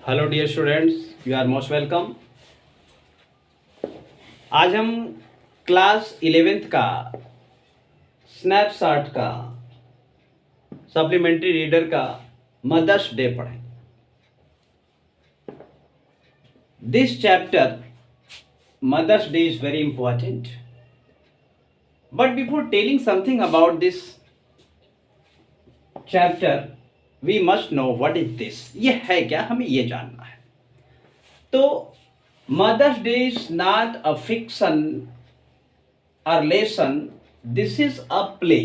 Hello dear students, you are most welcome. आज हम class 11th का स्नैपशॉट का सप्लीमेंट्री रीडर का मदर्स डे पढ़ें। This chapter Mother's Day is very important, but before telling something about this chapter we must know what is this. ये है क्या, हमें ये जानना है। तो Mother's Day is not a fiction और lesson, this is a play.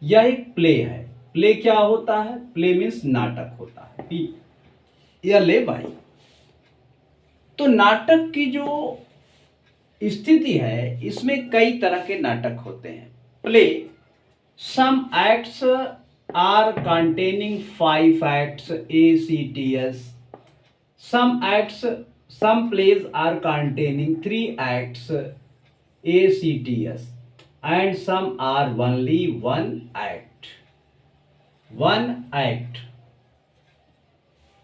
यह एक प्ले है। प्ले क्या होता है? प्ले मीन्स नाटक होता है। पी या ले भाई। तो नाटक की जो स्थिति है, इसमें कई तरह के नाटक होते हैं। Play, some acts are containing 5 acts, ACTS. Some plays are containing 3 acts, ACTS, and some are only one act.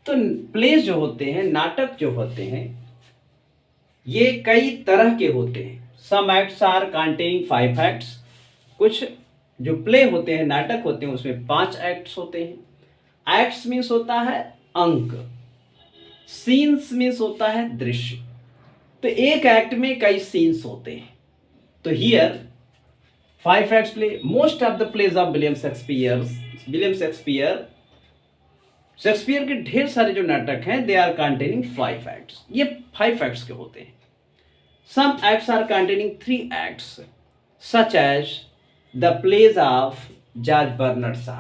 तो प्लेज जो होते हैं, नाटक जो होते हैं, ये कई तरह के होते हैं। Some acts are containing 5 acts। कुछ जो प्ले होते हैं, नाटक होते हैं, उसमें 5 एक्ट्स होते हैं। एक्ट्स मीन्स होता है अंक, सीन्स मीन्स होता है दृश्य। तो एक एक्ट में कई सीन्स होते हैं। तो here 5 acts play. Most of the plays of William Shakespeare के ढेर सारे जो नाटक हैं, दे आर कंटेनिंग 5 acts। ये 5 acts के होते हैं। Some acts are containing 3 acts, such as the plays of George Bernard Shaw.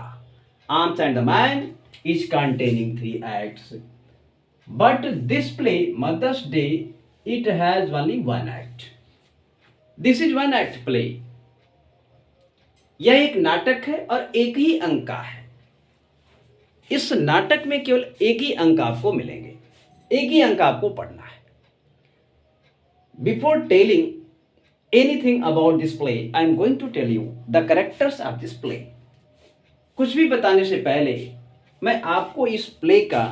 Arms and the Man is containing 3 acts, but this play Mother's Day, it has only 1 act. This is 1 act play। यह एक नाटक है और एक ही अंक का है। इस नाटक में केवल एक ही अंक आपको मिलेंगे, एक ही अंक आपको पढ़ना है। Before telling anything about this play, I am going to tell you the characters of this play. कुछ भी बताने से पहले मैं आपको इस प्ले का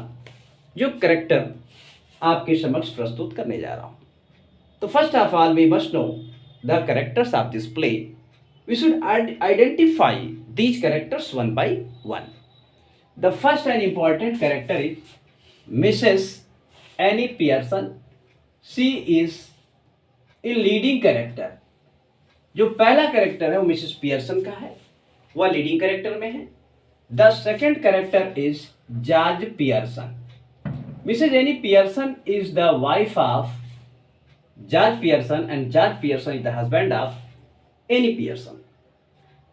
जो कैरेक्टर आपके समक्ष प्रस्तुत करने जा रहा हूं। तो first of all we must know the characters of this play. We should identify these characters one by one. The first and important character is Mrs Annie Pearson. She is in leading character. जो पहला character है वो Mrs Pearson का है, वह leading character में है। The second character is George Pearson. Mrs. Annie Pearson is the wife of George Pearson, and George Pearson is the husband of Annie Pearson.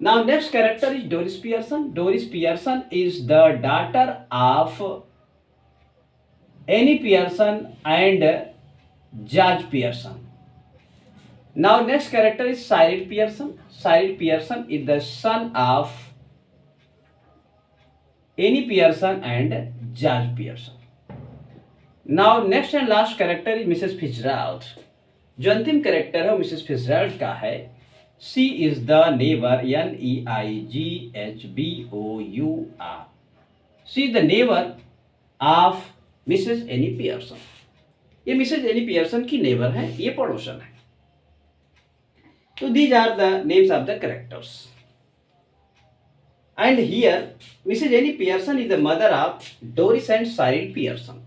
Now next character is Doris Pearson. Doris Pearson is the daughter of Annie Pearson and George Pearson. Now next character is Cyril Pearson. Cyril Pearson is the son of Annie Pearson and George Pearson. Now next and last character is Mrs. Fitzgerald. जो अंतिम character है वो Mrs Fitzgerald का है। She is the neighbor, Neigbour। She is the neighbor of Mrs. Annie Pearson। ये Mrs Annie Pearson की neighbour है, ये पड़ोसन है। तो these are the names of the characters। And here Mrs. Annie Pearson is the mother of Doris and Cyril Pearson।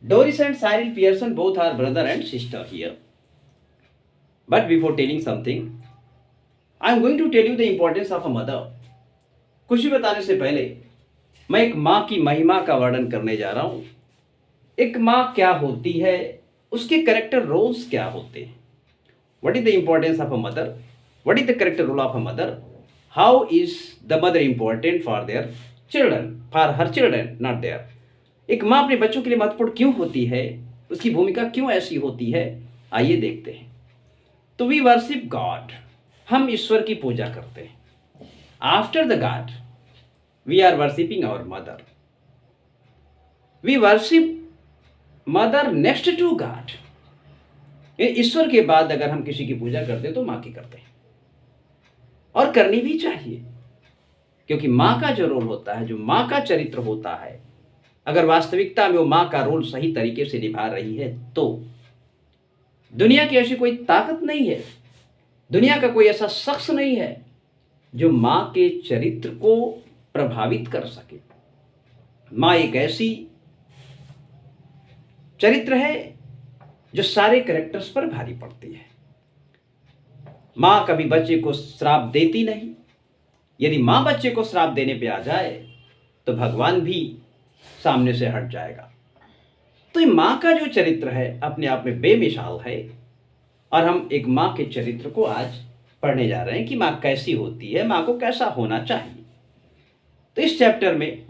Doris and Cyril Pearson both are brother and sister here. But before telling something, I am going to tell you the importance of a mother। कुछ भी बताने से पहले मैं एक माँ की महिमा का वर्णन करने जा रहा हूँ। एक माँ क्या होती है, उसके कैरेक्टर रोल्स क्या होते हैं। What is the importance of a mother? What is the character role of a mother? How is the mother important for their children? For her children, not their। एक माँ अपने बच्चों के लिए महत्वपूर्ण क्यों होती है, उसकी भूमिका क्यों ऐसी होती है, आइए देखते हैं। तो वी वर्शिप गॉड, हम ईश्वर की पूजा करते हैं। After the God we are worshipping our mother. We worship mother next to God. ईश्वर के बाद अगर हम किसी की पूजा करते हैं तो माँ की करते हैं, और करनी भी चाहिए, क्योंकि माँ का जो रोल होता है, जो माँ का चरित्र होता है, अगर वास्तविकता में वो माँ का रोल सही तरीके से निभा रही है तो दुनिया की ऐसी कोई ताकत नहीं है, दुनिया का कोई ऐसा शख्स नहीं है जो माँ के चरित्र को प्रभावित कर सके। माँ एक ऐसी चरित्र है जो सारे कैरेक्टर्स पर भारी पड़ती है। माँ कभी बच्चे को श्राप देती नहीं। यदि माँ बच्चे को श्राप देने पे आ जाए तो भगवान भी सामने से हट जाएगा। तो ये माँ का जो चरित्र है अपने आप में बेमिसाल है और हम एक माँ के चरित्र को आज पढ़ने जा रहे हैं कि माँ कैसी होती है, माँ को कैसा होना चाहिए। तो इस चैप्टर में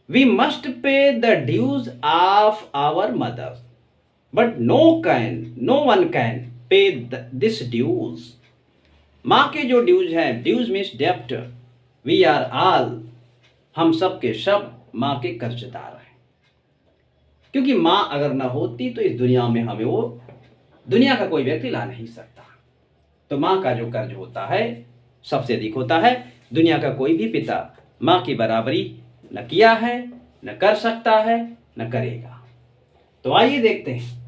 we must pay the dues of our mother but no one can pay this dues. माँ के जो ड्यूज हैं, ड्यूज मीन्स डेप्ट, वी आर ऑल, हम सब के सब माँ के कर्जदार हैं। क्योंकि माँ अगर ना होती तो इस दुनिया में हमें वो दुनिया का कोई व्यक्ति ला नहीं सकता। तो माँ का जो कर्ज होता है सबसे अधिक होता है। दुनिया का कोई भी पिता माँ की बराबरी न किया है, न कर सकता है, न करेगा। तो आइए देखते हैं।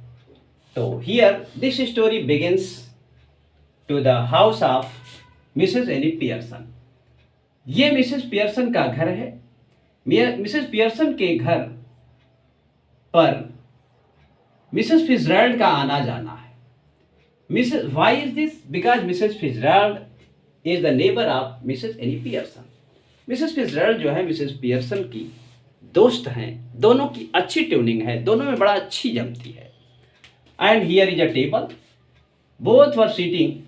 तो here this story begins to the house of Mrs Annie Pearson. ये मिसेस पियर्सन का घर है। मिसेस पियर्सन के घर पर मिसेस फिtzgerald का आना जाना है। Mrs why is this? Because Mrs Fitzgerald is the neighbour of Mrs Annie Pearson. Mrs Fitzgerald जो है मिसेस पियर्सन की दोस्त हैं। दोनों की अच्छी ट्यूनिंग है, दोनों में बड़ा अच्छी जमती है। And here is a table, both were sitting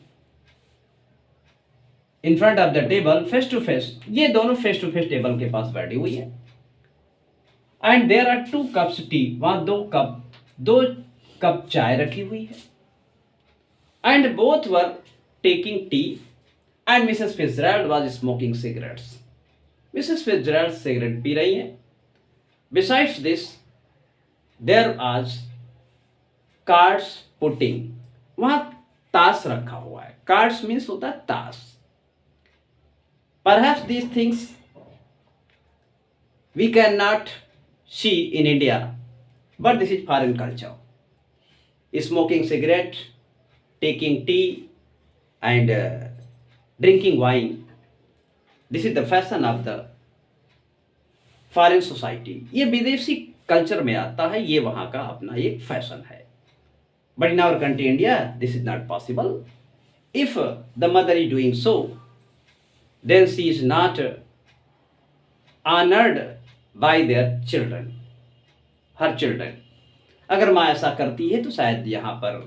in front of the table face to face. ये दोनों फेस टू फेस टेबल के पास बैठी हुई है। And there are 2 cups tea, वहां 2 कप चाय रखी हुई है। And both were taking tea and Mrs Fitzgerald was smoking cigarettes. Mrs Fitzgerald cigarette पी रही हैं। Besides this there was cards putting, वहां ताश रखा हुआ है। कार्ड्स मीन्स होता है ताश। Perhaps these things we cannot see in India, but this is foreign culture. Smoking cigarette, taking tea, and drinking wine. This is the fashion of the foreign society. ये विदेशी कल्चर में आता है, ये वहाँ का अपना एक फैशन है। But in our country India, this is not possible. If the mother is doing so, then she is not honored by their children, her children. अगर माँ ऐसा करती है तो शायद यहाँ पर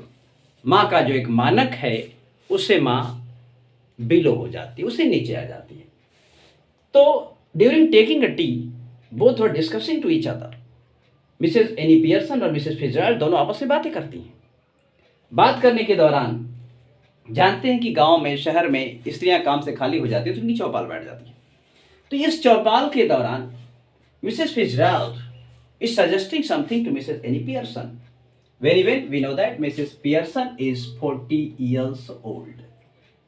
माँ का जो एक मानक है उससे माँ बिलो हो जाती है, उससे नीचे आ जाती है। तो during taking a tea both were discussing to each other. Mrs Annie Pearson और मिसेस फिtzgerald दोनों आपस में बातें करती हैं। बात करने के दौरान जानते हैं कि गांव में, शहर में स्त्रियां काम से खाली हो जाती है तो उनकी चौपाल बैठ जाती है। तो इस चौपाल के दौरान Mrs फिtzgerald is suggesting something to Mrs. Annie Pearson. Very well, we know that Mrs. Pearson is 40 years old.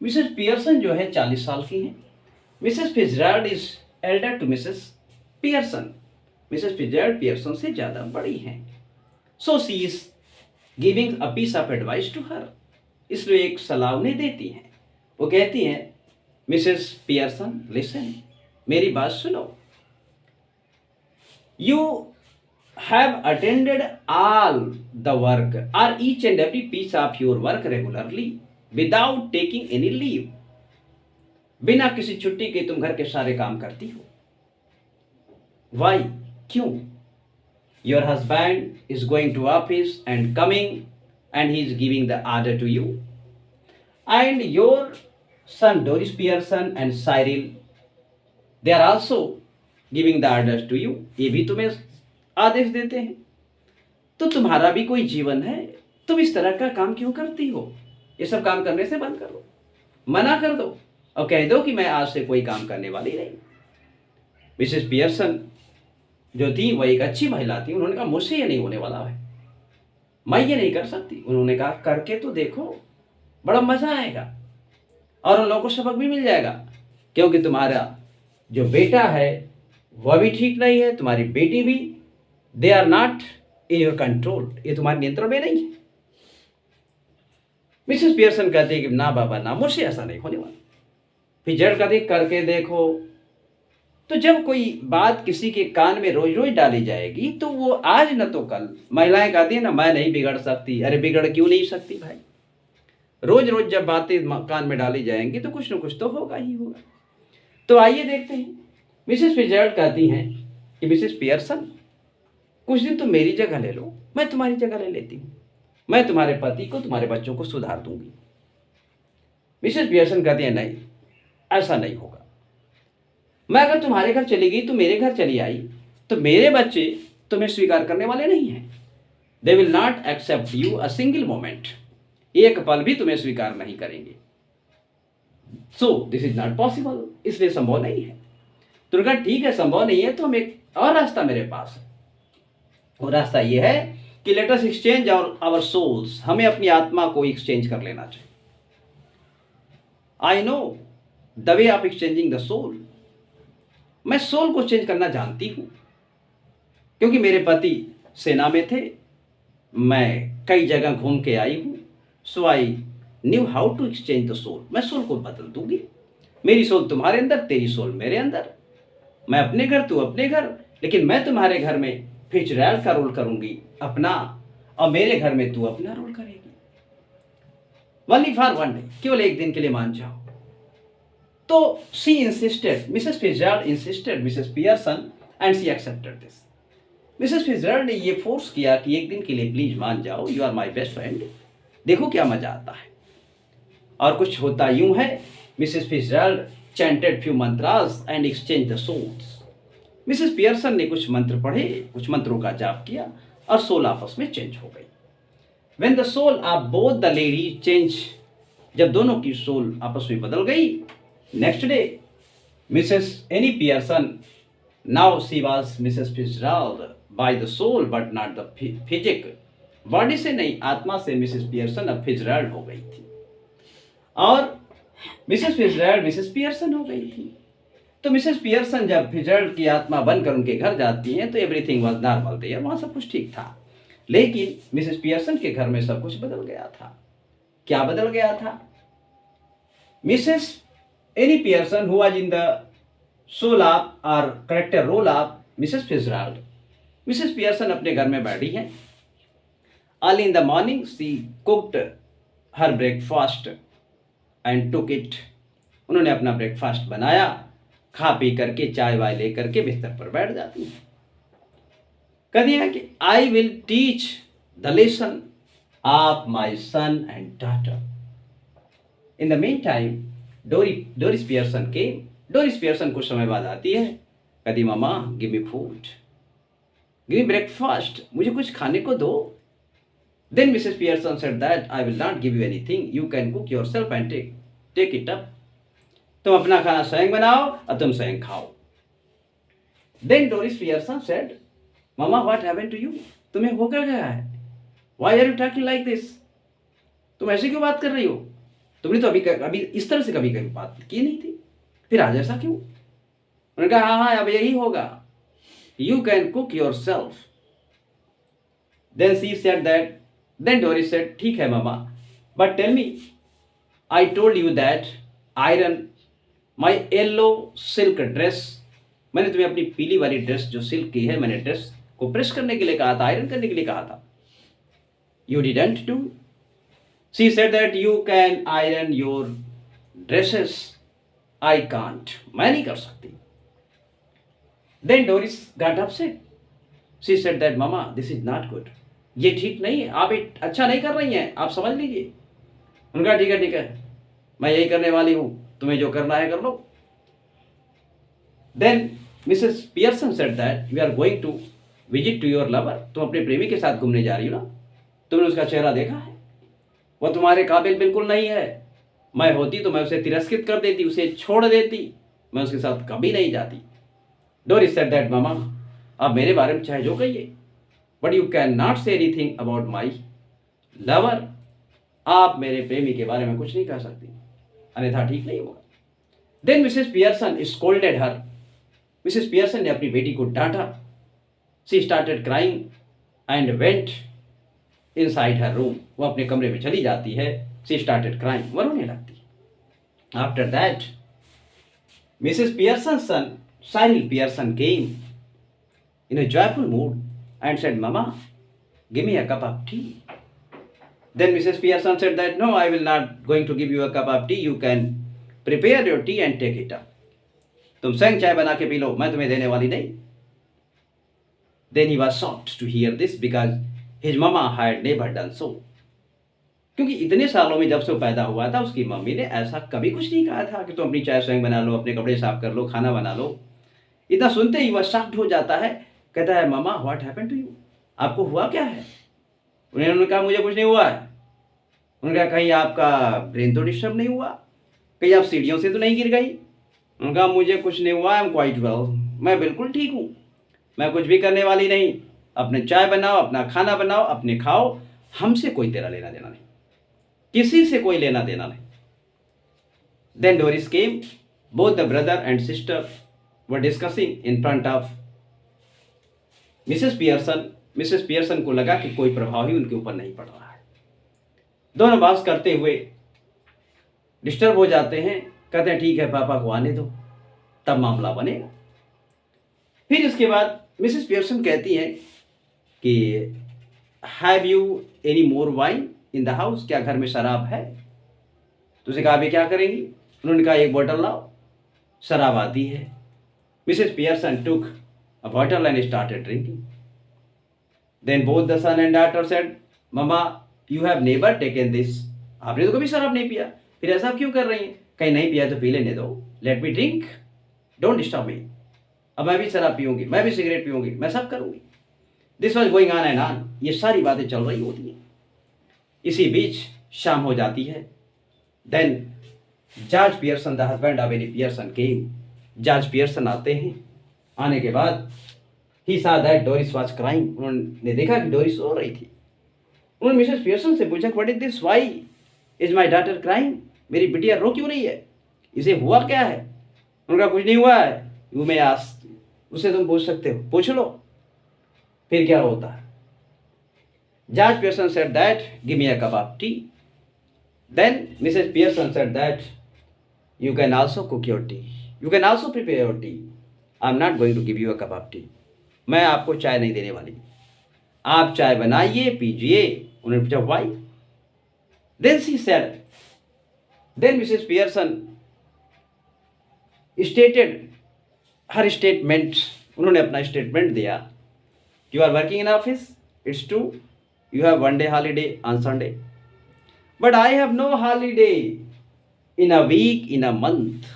Mrs. Pearson जो है 40 साल की हैं। Mrs. Fitzgerald is elder to Mrs. Pearson. Mrs. Fitzgerald Pearson से ज़्यादा बड़ी हैं। So she is giving a piece of advice to her. इसलिए एक सलाह उन्हें देती हैं। वो कहती हैं, मिसेस पियर्सन लिसन, मेरी बात सुनो। You have attended all the work और each and every piece of your work regularly without taking any leave. बिना किसी छुट्टी के तुम घर के सारे काम करती हो। वाई? क्यों? Your husband is going to office and coming and he is giving the order to you, and your son Doris Pearson and Cyril, they are also giving the orders to you. ये भी तुम्हें आदेश देते हैं। तो तुम्हारा भी कोई जीवन है, तुम इस तरह का काम क्यों करती हो? ये सब काम करने से बंद करो, मना कर दो और कह दो कि मैं आज से कोई काम करने वाली नहीं। मिसेस पियर्सन जो थी वह एक अच्छी महिला थी। उन्होंने कहा मुझसे ये नहीं होने वाला है, मैं ये नहीं कर सकती। उन्होंने कहा करके तो देखो, बड़ा मजा आएगा और उन लोगों को सबक भी मिल जाएगा, क्योंकि तुम्हारा जो बेटा है वह भी ठीक नहीं है, तुम्हारी बेटी भी। They are not in your control, ये तुम्हारे नियंत्रण में नहीं है। मिसेस पियर्सन कहती है कि ना बाबा ना, मुझसे ऐसा नहीं होने वाला। फिर जड़ कहती करके देखो। तो जब कोई बात किसी के कान में रोज रोज डाली जाएगी तो वो आज न तो कल, महिलाएं कहती है ना मैं नहीं बिगड़ सकती, अरे बिगड़ क्यों नहीं सकती भाई। रोज रोज जब बातें कान में डाली जाएंगी तो कुछ न कुछ तो होगा ही होगा। तो आइए देखते हैं। मिसेस फिtzgerald कहती हैं कि मिसेस पियर्सन कुछ दिन तुम मेरी जगह ले लो, मैं तुम्हारी जगह ले लेती हूँ, मैं तुम्हारे पति को तुम्हारे बच्चों को सुधार दूंगी। मिसेस पियर्सन कहती है नहीं, ऐसा नहीं होगा। मैं अगर तुम्हारे घर चली गई तो मेरे घर चली आई तो मेरे बच्चे तुम्हें स्वीकार करने वाले नहीं हैं। They will not accept you a single moment, एक पल भी तुम्हें स्वीकार नहीं करेंगे। So this is not possible, इसलिए संभव नहीं है। तो कहा ठीक है संभव नहीं है, तो हम एक और रास्ता मेरे पास है। वो रास्ता ये है कि let us exchange our souls, हमें अपनी आत्मा को एक्सचेंज कर लेना चाहिए। I know the way of exchanging the soul, मैं सोल को चेंज करना जानती हूं, क्योंकि मेरे पति सेना में थे, मैं कई जगह घूम के आई हूं। So I knew how to exchange the soul, मैं सोल को बदल दूंगी। मेरी सोल तुम्हारे अंदर, तेरी सोल मेरे अंदर, मैं अपने घर तू अपने घर, लेकिन मैं तुम्हारे घर में फिtzgerald का रोल करूंगी अपना, और मेरे घर में तू अपना रोल करेगी। ओनली फॉर वन डे, केवल एक दिन के लिए मान जाओ। तो she insisted, Mrs Fitzgerald insisted Mrs Pearson and she accepted this. Mrs Fitzgerald ने ये फोर्स किया कि एक दिन के लिए प्लीज मान जाओ, you are my best friend, देखो क्या मजा आता है। और कुछ होता यूं है, Mrs Fitzgerald chanted few mantras and exchanged the souls। Mrs Pearson ने कुछ मंत्र पढ़े, कुछ मंत्रों का जाप किया और सोल आपस में चेंज हो गई। When the soul of both the ladies change, जब दोनों की सोल आपस में बदल गई, next day Mrs Annie Pearson, now she was Mrs Fitzgerald by the soul but not the physic, body से नहीं आत्मा से मिसेस पियर्सन अब फिtzgerald हो गई थी, और मिसेस फिtzgerald मिसेस पियर्सन हो गई थी। तो मिसेस पियर्सन जब फिtzgerald की आत्मा बनकर उनके घर जाती हैं तो एवरीथिंग वाज नॉर्मल देयर, वहां सब कुछ ठीक था। लेकिन मिसेस पियर्सन के घर में सब कुछ बदल गया था। क्या बदल गया था? Mrs Annie Pearson who was in the soul of और character role of Mrs Fitzgerald, Mrs Pearson अपने घर में बैठी हैं। Early in the morning she cooked her breakfast and took it, उन्होंने अपना ब्रेकफास्ट बनाया, खा पी करके चाय वाय लेकर के बिस्तर पर बैठ जाती हैं। कहती है कि I will teach the lesson of my son and daughter. In the meantime Doris Pearson के, डोरिस पियर्सन कुछ समय बाद आती है, कहती mama give me food, give me breakfast, मुझे कुछ खाने को दो। Then Mrs. Pearson said that I will not give you anything. You can cook yourself and take it up. तुम अपना खाना स्वयं बनाओ और तुम स्वयं खाओ। Then Doris Pearson said, Mama, what happened to you? तुम्हें हो क्या गया है? Why are you talking like this? तुम ऐसे क्यों बात कर रही हो? तुमने तो अभी इस तरह से कभी बात की नहीं थी, फिर आज ऐसा क्यों? उन्होंने कहा हाँ हाँ अब यही होगा। You can cook yourself. Then she said that. Then Doris said, ठीक है मामा, but tell me, I told you that iron my yellow silk dress, मैंने तुम्हें अपनी पीली वाली ड्रेस जो सिल्क की है, मैंने ड्रेस को प्रेस करने के लिए कहा था, आयरन करने के लिए कहा था। You didn't do. She said that you can iron your dresses. I can't. मैं नहीं कर सकती। Then Doris got upset. She said that Mama, this is not good. ये ठीक नहीं है, आप अच्छा नहीं कर रही हैं, आप समझ लीजिए। उनका ठीक है, मैं यही करने वाली हूं, तुम्हें जो करना है कर लो। Then Mrs Pearson said that you are going to visit to your lover, तुम अपने प्रेमी के साथ घूमने जा रही हो ना, तुमने उसका चेहरा देखा है, वह तुम्हारे काबिल बिल्कुल नहीं है। मैं होती तो मैं उसे तिरस्कृत कर देती, उसे छोड़ देती, मैं उसके साथ कभी नहीं जाती। डोरिस सेड दैट मामा, आप मेरे बारे में चाहे जो कहिए, but you can not say anything about my lover, आप मेरे प्रेमी के बारे में कुछ नहीं कह सकती, अन्यथा ठीक नहीं होगा। देन मिसेस पियर्सन स्कोल्डेड हर, मिसेस पियर्सन ने अपनी बेटी को डांटा। She started crying and went inside her room. वो अपने कमरे में चली जाती है। शी स्टार्टेड क्राइंग, वो रोने लगती है। After that Mrs Pearson son Cyril Pearson came in a joyful mood and said, Mama, give me a cup of tea. Then Mrs. Pearson said that, no, I will not going to give you a cup of tea. You can prepare your tea and take it up. तुम स्वयं चाय बना के P low, मैं तुम्हें देने वाली नहीं। Then he was shocked to hear this because his mama had never done so. क्योंकि इतने सालों में जब से वो पैदा हुआ था उसकी मम्मी ने ऐसा कभी कुछ नहीं कहा था कि तुम अपनी चाय स्वयं बना लो, अपने कपड़े साफ कर लो, खाना बना लो। इतना सुनते ही वह शॉक्ड हो जाता है। कहता है, मामा व्हाट हैपेंड टू यू, आपको हुआ क्या है? उन्होंने कहा, मुझे कुछ नहीं हुआ है। उन्होंने कहा, कहीं आपका ब्रेन तो डिस्टर्ब नहीं हुआ, कहीं आप सीढ़ियों से तो नहीं गिर गई? उन्होंने कहा, मुझे कुछ नहीं हुआ, आई एम क्वाइट वेल, मैं बिल्कुल ठीक हूँ, मैं कुछ भी करने वाली नहीं। अपने चाय बनाओ, अपना खाना बनाओ, अपने खाओ, हमसे कोई तेरा लेना देना नहीं, किसी से कोई लेना देना नहीं। Then Doris came. Both the brother and sister were discussing in front of Mrs Pearson. Mrs Pearson को लगा कि कोई प्रभाव ही उनके ऊपर नहीं पड़ रहा है। दोनों बात करते हुए डिस्टर्ब हो जाते हैं। कहते हैं, ठीक है, पापा को आने दो, तब मामला बनेगा। फिर इसके बाद मिसेस पियर्सन कहती हैं कि have you any more wine in the house, क्या घर में शराब है? तो उसे कहा, अभी क्या करेंगी? उन्होंने कहा, एक बोतल लाओ, शराब आती है। Mrs Pearson took a bottle and started drinking. Then both the son and daughter said, Mama, you have never taken this. आपने तो कभी शराब नहीं पिया, फिर ऐसा क्यों कर रही हैं? कहीं नहीं पिया तो पी लेने दो। Let me drink, don't disturb me. अब मैं भी शराब पीऊंगी, मैं भी सिगरेट पीऊंगी, मैं सब करूंगी। This was going on and on. ये सारी बातें चल रही होती हैं। इसी बीच शाम हो जाती है। Then George Pearson, the husband of Annie Pearson came. George Pearson आते हैं। आने के बाद ही saw that Doris was crying. उन्होंने देखा कि डोरिस रो रही थी। उन्होंने मिसेस पियर्सन से पूछा, what is this, why is my daughter crying? मेरी बिटिया रो क्यों रही है, इसे हुआ क्या है? उन्होंने कहा, कुछ नहीं हुआ है, यू मे आस्क, उससे तुम पूछ सकते हो, पूछ लो। फिर क्या होता है? George Pearson said that, give me a cup of tea. Then Mrs Pearson said that, you can also cook your tea, you can also prepare your tea, I am not going to give you a cup of tea. मैं आपको चाय नहीं देने वाली, आप चाय बनाइए, पीजिए। उन्होंने पूछा, why? Then she said, then Mrs Pearson stated her statement. उन्होंने अपना स्टेटमेंट दिया। You are working in office, it's true, you have one day holiday on Sunday, but I have no holiday in a week, in a month.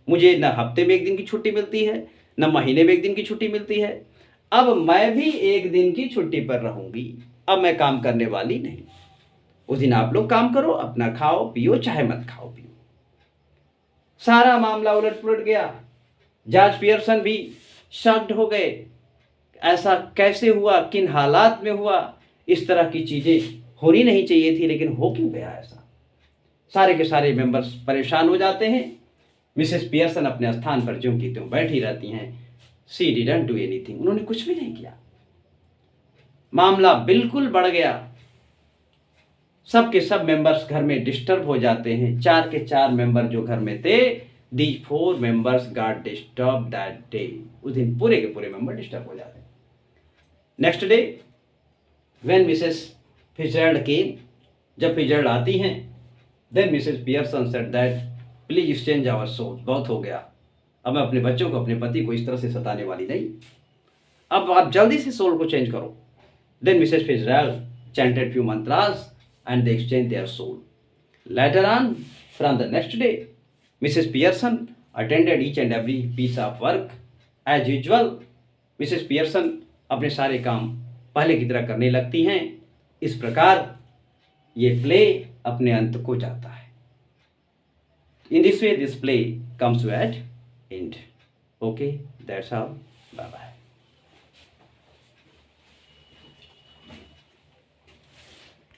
मुझे न हफ्ते में एक दिन की छुट्टी मिलती है, न महीने में एक दिन की छुट्टी मिलती है। अब मैं भी एक दिन की छुट्टी पर रहूंगी, अब मैं काम करने वाली नहीं। उस दिन आप लोग काम करो, अपना खाओ पियो, चाहे मत खाओ पियो। सारा मामला उलट पुलट गया। जॉर्ज पियर्सन भी शॉक्ड हो गए, ऐसा कैसे हुआ, किन हालात में हुआ? इस तरह की चीजें होनी नहीं चाहिए थी, लेकिन हो क्यों गया ऐसा? सारे के सारे मेंबर्स परेशान हो जाते हैं। मिसेस पियर्सन अपने स्थान पर ज्यों की त्यों बैठी रहती हैं। शी डिडंट डू एनीथिंग, उन्होंने कुछ भी नहीं किया। मामला बिल्कुल बढ़ गया। सब के सब मेंबर्स घर में डिस्टर्ब हो जाते हैं। 4 के 4 मेंबर जो घर में थे, these 4 members got disturb that day. उस दिन पूरे के पूरे मेंबर डिस्टर्ब हो जाते हैं। Next day when Mrs Fitzgerald came, जब फिजर्ड आती हैं, then Mrs Pearson said that, please exchange our soul, बहुत हो गया, अब मैं अपने बच्चों को, अपने पति को इस तरह से सताने वाली नहीं, अब आप जल्दी से सोल को चेंज करो। Then Mrs Fitzgerald chanted few mantras and they exchanged their soul. Later on, from the next day, Mrs. Pearson attended each and every piece of work as usual. Mrs. Pearson अपने सारे काम पहले की तरह करने लगती हैं। इस प्रकार ये प्ले अपने अंत को जाता है। In this way, this play comes to an end. Okay, that's all. Bye bye.